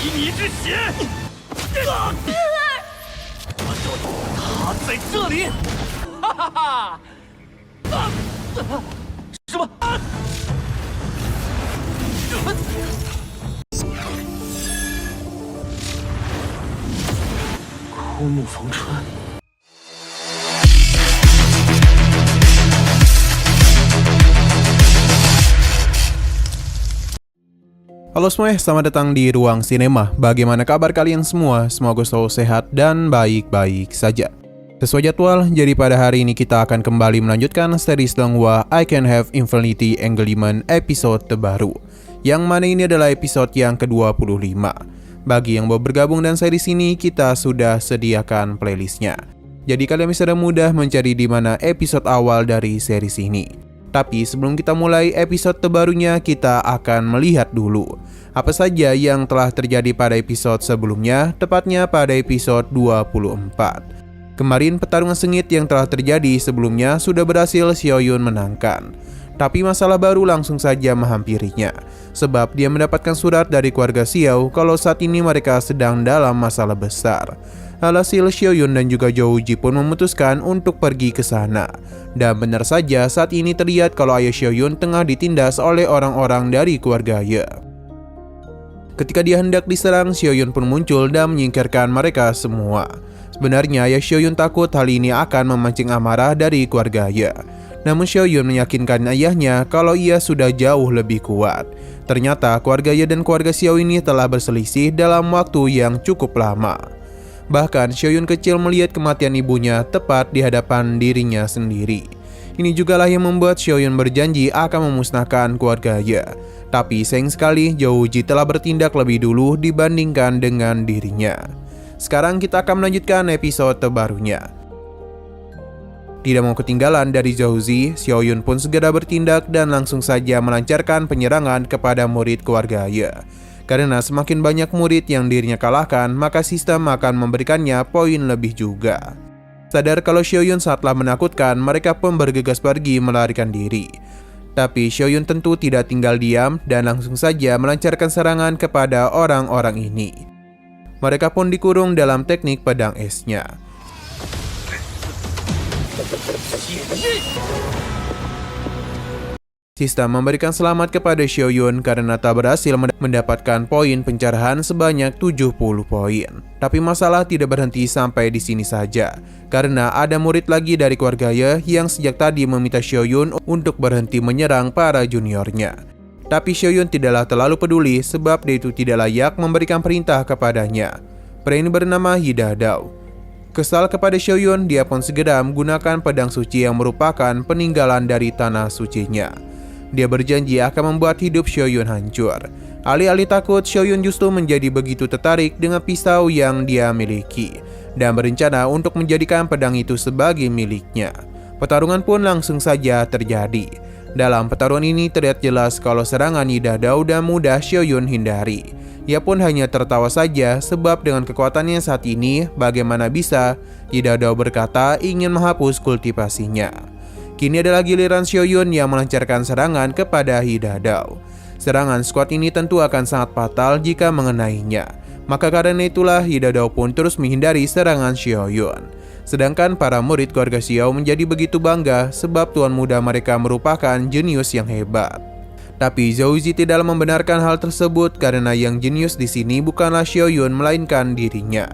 以你之血，我就他在这里！哈哈哈！什么？枯木逢春。Halo semuanya, selamat datang di Ruang Sinema. Bagaimana kabar kalian semua? Semoga selalu sehat dan baik-baik saja. Sesuai jadwal, jadi pada hari ini kita akan kembali melanjutkan series Donghua I Can Have Infinity Engagement episode terbaru, yang mana ini adalah episode yang ke-25. Bagi yang baru bergabung dan series ini, kita sudah sediakan playlistnya. Jadi kalian bisa mudah mencari di mana episode awal dari series ini. Tapi sebelum kita mulai episode terbarunya, kita akan melihat dulu apa saja yang telah terjadi pada episode sebelumnya, tepatnya pada episode 24. Kemarin pertarungan sengit yang telah terjadi sebelumnya sudah berhasil Xiaoyun menangkan. Tapi masalah baru langsung saja menghampirinya, sebab dia mendapatkan surat dari keluarga Xiao kalau saat ini mereka sedang dalam masalah besar. Alhasil Xiaoyun dan juga Zhou Ji pun memutuskan untuk pergi ke sana. Dan benar saja saat ini terlihat kalau ayah Xiaoyun tengah ditindas oleh orang-orang dari keluarga Ye. Ketika dia hendak diserang, Xiaoyun pun muncul dan menyingkirkan mereka semua. Sebenarnya ayah Xiaoyun takut hal ini akan memancing amarah dari keluarga Ye. Namun Xiaoyun meyakinkan ayahnya kalau ia sudah jauh lebih kuat. Ternyata keluarga Ye dan keluarga Xiao ini telah berselisih dalam waktu yang cukup lama. Bahkan Xiaoyun kecil melihat kematian ibunya tepat di hadapan dirinya sendiri. Ini jugalah yang membuat Xiaoyun berjanji akan memusnahkan keluarga Ye. Tapi sayang sekali Zhou Ji telah bertindak lebih dulu dibandingkan dengan dirinya. Sekarang kita akan melanjutkan episode terbarunya. Tidak mau ketinggalan dari Zhou Ji, Xiaoyun pun segera bertindak dan langsung saja melancarkan penyerangan kepada murid keluarga Ye. Karena semakin banyak murid yang dirinya kalahkan, maka sistem akan memberikannya poin lebih juga. Sadar kalau Xiaoyun saatlah menakutkan, mereka pun bergegas pergi melarikan diri. Tapi Xiaoyun tentu tidak tinggal diam dan langsung saja melancarkan serangan kepada orang-orang ini. Mereka pun dikurung dalam teknik pedang esnya. Sistem memberikan selamat kepada Xiaoyun karena tak berhasil mendapatkan poin pencerahan sebanyak 70 poin. Tapi masalah tidak berhenti sampai di sini saja, karena ada murid lagi dari keluarga Ye yang sejak tadi meminta Xiaoyun untuk berhenti menyerang para juniornya. Tapi Xiaoyun tidaklah terlalu peduli sebab dia itu tidak layak memberikan perintah kepadanya. Pria ini bernama Yi Dadao. Kesal kepada Xiaoyun, dia pun segera menggunakan pedang suci yang merupakan peninggalan dari tanah sucinya. Dia berjanji akan membuat hidup Xiaoyun hancur. Alih-alih takut, Xiaoyun justru menjadi begitu tertarik dengan pisau yang dia miliki dan berencana untuk menjadikan pedang itu sebagai miliknya. Pertarungan pun langsung saja terjadi. Dalam pertarungan ini terlihat jelas kalau serangan Yi Dadao dan mudah Xiaoyun hindari. Ia pun hanya tertawa saja sebab dengan kekuatannya saat ini, bagaimana bisa Yi Dadao berkata ingin menghapus kultivasinya. Kini adalah giliran Xiaoyun yang melancarkan serangan kepada Yi Dadao. Serangan skuad ini tentu akan sangat fatal jika mengenainya. Maka karena itulah Yi Dadao pun terus menghindari serangan Xiaoyun. Sedangkan para murid keluarga Xiao menjadi begitu bangga sebab tuan muda mereka merupakan jenius yang hebat. Tapi Zhou Ji tidak membenarkan hal tersebut karena yang jenius di sini bukanlah Xiaoyun melainkan dirinya.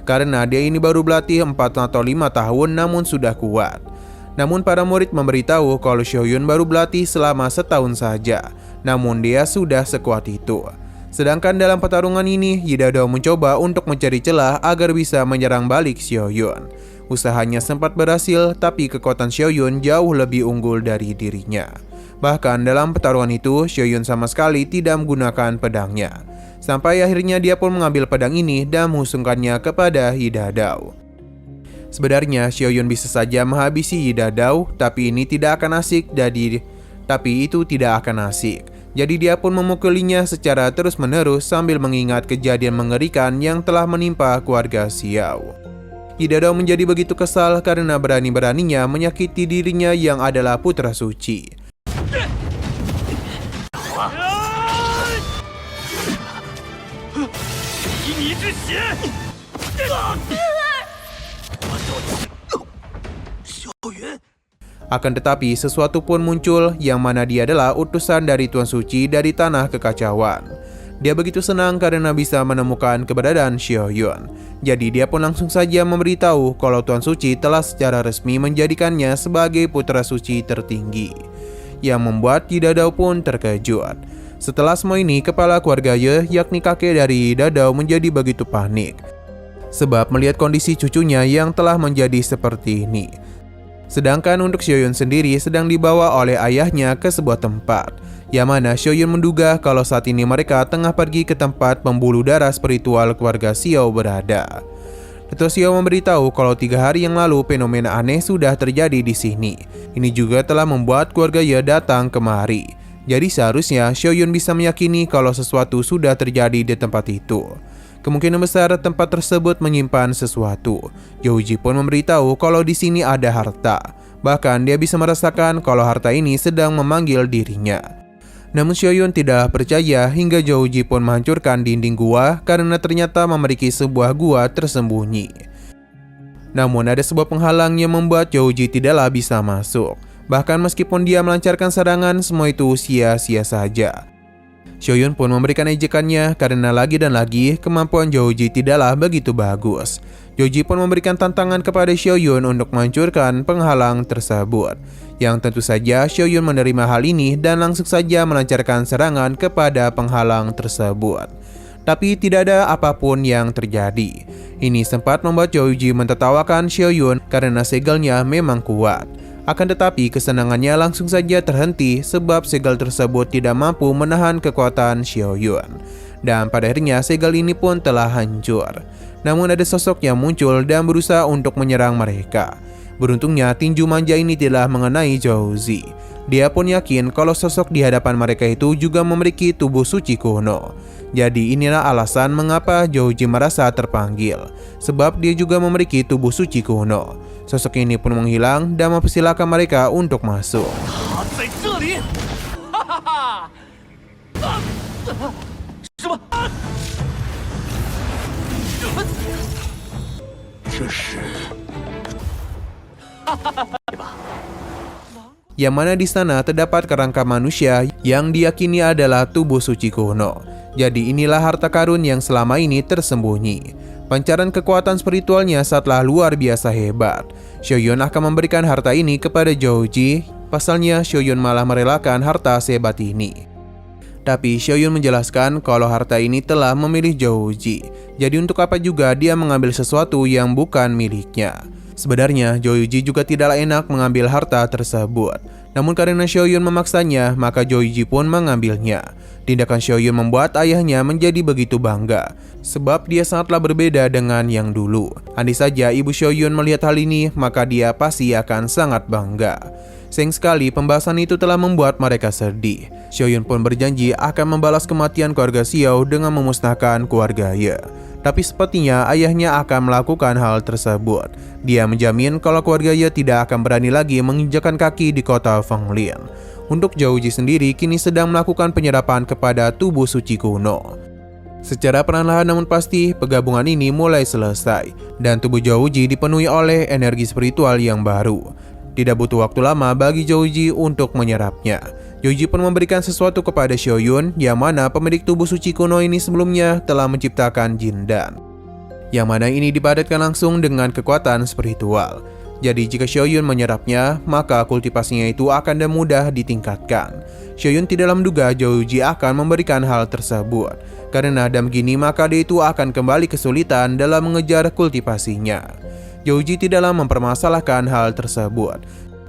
Karena dia ini baru berlatih 4 atau 5 tahun namun sudah kuat. Namun para murid memberitahu kalau Xiaoyun baru berlatih selama setahun saja, namun dia sudah sekuat itu. Sedangkan dalam pertarungan ini, Yi Dadao mencoba untuk mencari celah agar bisa menyerang balik Xiaoyun. Usahanya sempat berhasil, tapi kekuatan Xiaoyun jauh lebih unggul dari dirinya. Bahkan dalam pertarungan itu, Xiaoyun sama sekali tidak menggunakan pedangnya. Sampai akhirnya dia pun mengambil pedang ini dan menghusungkannya kepada Yi Dadao. Sebenarnya Xiaoyun bisa saja menghabisi Yi Dadao, tapi itu tidak akan asik. Jadi dia pun memukulinya secara terus-menerus sambil mengingat kejadian mengerikan yang telah menimpa keluarga Xiao. Yi Dadao menjadi begitu kesal karena berani-beraninya menyakiti dirinya yang adalah putra suci. 之血。萧云， Akan tetapi sesuatu pun muncul yang mana dia adalah utusan dari Tuan Suci dari Tanah Kekacauan. Dia begitu senang karena bisa menemukan keberadaan Xiaoyun. Jadi dia pun langsung saja memberitahu kalau Tuan Suci telah secara resmi menjadikannya sebagai putra suci tertinggi. Yang membuat Yi Dadao pun terkejut. Setelah semua ini, kepala keluarga Ye, yakni kakek dari Yi Dadao, menjadi begitu panik. Sebab melihat kondisi cucunya yang telah menjadi seperti ini. Sedangkan untuk Xiaoyun sendiri sedang dibawa oleh ayahnya ke sebuah tempat. Yang mana Xiaoyun menduga kalau saat ini mereka tengah pergi ke tempat pembuluh darah spiritual keluarga Xiao berada. Dato' Xiao memberitahu kalau 3 hari yang lalu fenomena aneh sudah terjadi di sini. Ini juga telah membuat keluarga Ye datang kemari. Jadi seharusnya Xiaoyun bisa meyakini kalau sesuatu sudah terjadi di tempat itu. Kemungkinan besar tempat tersebut menyimpan sesuatu. Youji pun memberitahu kalau di sini ada harta. Bahkan dia bisa merasakan kalau harta ini sedang memanggil dirinya. Namun Xiaoyun tidak percaya hingga Youji pun menghancurkan dinding gua karena ternyata memiliki sebuah gua tersembunyi. Namun ada sebuah penghalang yang membuat Youji tidaklah bisa masuk. Bahkan meskipun dia melancarkan serangan, semua itu sia-sia saja. Xiaoyun pun memberikan ejekannya karena lagi dan lagi kemampuan Youji tidaklah begitu bagus. Youji pun memberikan tantangan kepada Xiaoyun untuk menghancurkan penghalang tersebut. Yang tentu saja Xiaoyun menerima hal ini dan langsung saja melancarkan serangan kepada penghalang tersebut. Tapi tidak ada apapun yang terjadi. Ini sempat membuat Youji mentertawakan Xiaoyun karena segelnya memang kuat. Akan tetapi kesenangannya langsung saja terhenti sebab segel tersebut tidak mampu menahan kekuatan Xiaoyun. Dan pada akhirnya segel ini pun telah hancur. Namun ada sosok yang muncul dan berusaha untuk menyerang mereka. Beruntungnya tinju manja ini telah mengenai Zhouzi. Dia pun yakin kalau sosok di hadapan mereka itu juga memiliki tubuh suci kuno. Jadi inilah alasan mengapa Zhouzi merasa terpanggil. Sebab dia juga memiliki tubuh suci kuno. Sosok ini pun menghilang dan mempersilahkan mereka untuk masuk. Yang mana di sana terdapat kerangka manusia yang diyakini adalah tubuh suci kuno. Jadi inilah harta karun yang selama ini tersembunyi. Pancaran kekuatan spiritualnya sangatlah luar biasa hebat. Xiaoyun akan memberikan harta ini kepada Youji. Pasalnya Xiaoyun malah merelakan harta sehebat ini. Tapi Xiaoyun menjelaskan kalau harta ini telah memilih Youji. Jadi untuk apa juga dia mengambil sesuatu yang bukan miliknya. Sebenarnya Youji juga tidaklah enak mengambil harta tersebut. Namun karena Xiaoyun memaksanya, maka Youji pun mengambilnya. Tindakan Xiaoyun membuat ayahnya menjadi begitu bangga. Sebab dia sangatlah berbeda dengan yang dulu. Andai saja ibu Xiaoyun melihat hal ini, maka dia pasti akan sangat bangga. Sayang sekali pembahasan itu telah membuat mereka sedih. Xiaoyun pun berjanji akan membalas kematian keluarga Xiao dengan memusnahkan keluarga Ye. Tapi sepertinya ayahnya akan melakukan hal tersebut. Dia menjamin kalau keluarga Ye tidak akan berani lagi menginjakan kaki di kota Fenglin. Untuk Zhouji sendiri kini sedang melakukan penyerapan kepada tubuh suci kuno. Secara perlahan namun pasti penggabungan ini mulai selesai. Dan tubuh Zhouji dipenuhi oleh energi spiritual yang baru. Tidak butuh waktu lama bagi Zhouji untuk menyerapnya. Youji pun memberikan sesuatu kepada Xiaoyun yang mana pemilik tubuh suci kuno ini sebelumnya telah menciptakan Jindan. Yang mana ini dipadatkan langsung dengan kekuatan spiritual. Jadi jika Xiaoyun menyerapnya, maka kultivasinya itu akan mudah ditingkatkan. Xiaoyun tidak menduga Youji akan memberikan hal tersebut. Karena dengan begini maka dia itu akan kembali kesulitan dalam mengejar kultivasinya. Youji tidaklah mempermasalahkan hal tersebut.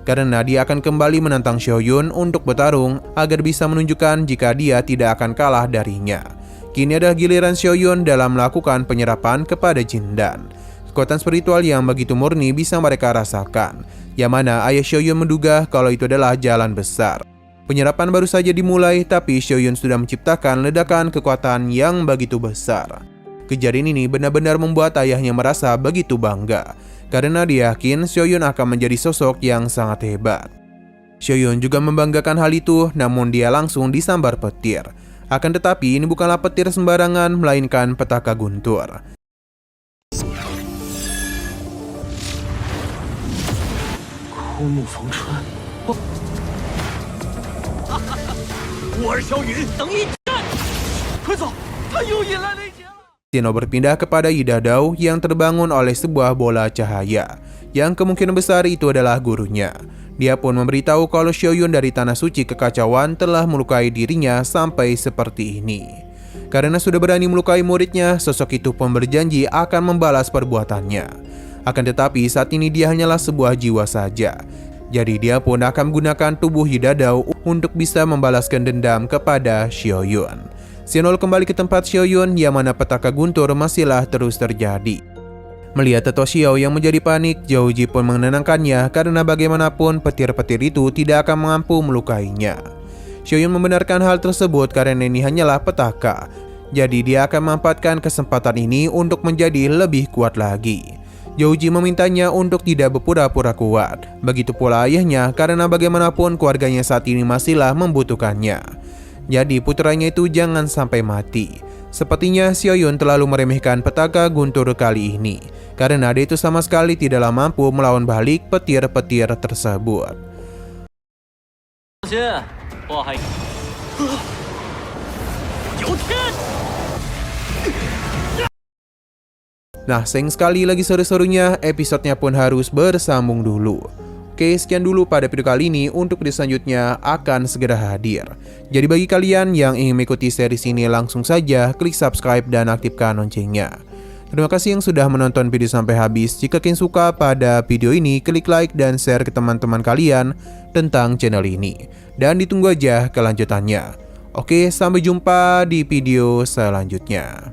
Karena dia akan kembali menantang Xiaoyun untuk bertarung agar bisa menunjukkan jika dia tidak akan kalah darinya. Kini ada giliran Xiaoyun dalam melakukan penyerapan kepada Jindan. Kekuatan spiritual yang begitu murni bisa mereka rasakan. Yang mana ayah Xiaoyun menduga kalau itu adalah jalan besar. Penyerapan baru saja dimulai tapi Xiaoyun sudah menciptakan ledakan kekuatan yang begitu besar. Kejadian ini benar-benar membuat ayahnya merasa begitu bangga. Karena dia yakin Xiaoyun akan menjadi sosok yang sangat hebat. Xiaoyun juga membanggakan hal itu, namun dia langsung disambar petir. Akan tetapi ini bukanlah petir sembarangan, melainkan petaka guntur. 枯木逢春，乌尔小雨，等一战！快走，他又引来雷劫了。 Xeno berpindah kepada Yidadao yang terbangun oleh sebuah bola cahaya, yang kemungkinan besar itu adalah gurunya. Dia pun memberitahu kalau Xiaoyun dari Tanah Suci Kekacauan telah melukai dirinya sampai seperti ini. Karena sudah berani melukai muridnya, sosok itu pun berjanji akan membalas perbuatannya. Akan tetapi saat ini dia hanyalah sebuah jiwa saja. Jadi dia pun akan menggunakan tubuh Yidadao untuk bisa membalaskan dendam kepada Xiaoyun. Xenol kembali ke tempat Xiaoyun yang mana petaka guntur masihlah terus terjadi. Melihat Tetua Xiao yang menjadi panik, Zhao Ji pun menenangkannya karena bagaimanapun petir-petir itu tidak akan mampu melukainya. Xiaoyun membenarkan hal tersebut karena ini hanyalah petaka. Jadi dia akan memanfaatkan kesempatan ini untuk menjadi lebih kuat lagi. Zhao Ji memintanya untuk tidak berpura-pura kuat. Begitu pula ayahnya karena bagaimanapun keluarganya saat ini masihlah membutuhkannya. Jadi putranya itu jangan sampai mati. Sepertinya Xiaoyun terlalu meremehkan petaka guntur kali ini, karena dia itu sama sekali tidaklah mampu melawan balik petir-petir tersebut. Nah, sayang sekali lagi seru-serunya, episodenya pun harus bersambung dulu. Oke, sekian dulu pada video kali ini. Untuk video selanjutnya akan segera hadir. Jadi bagi kalian yang ingin mengikuti series ini, langsung saja klik subscribe dan aktifkan loncengnya. Terima kasih yang sudah menonton video sampai habis. Jika kalian suka pada video ini, klik like dan share ke teman-teman kalian tentang channel ini. Dan ditunggu aja kelanjutannya. Oke, sampai jumpa di video selanjutnya.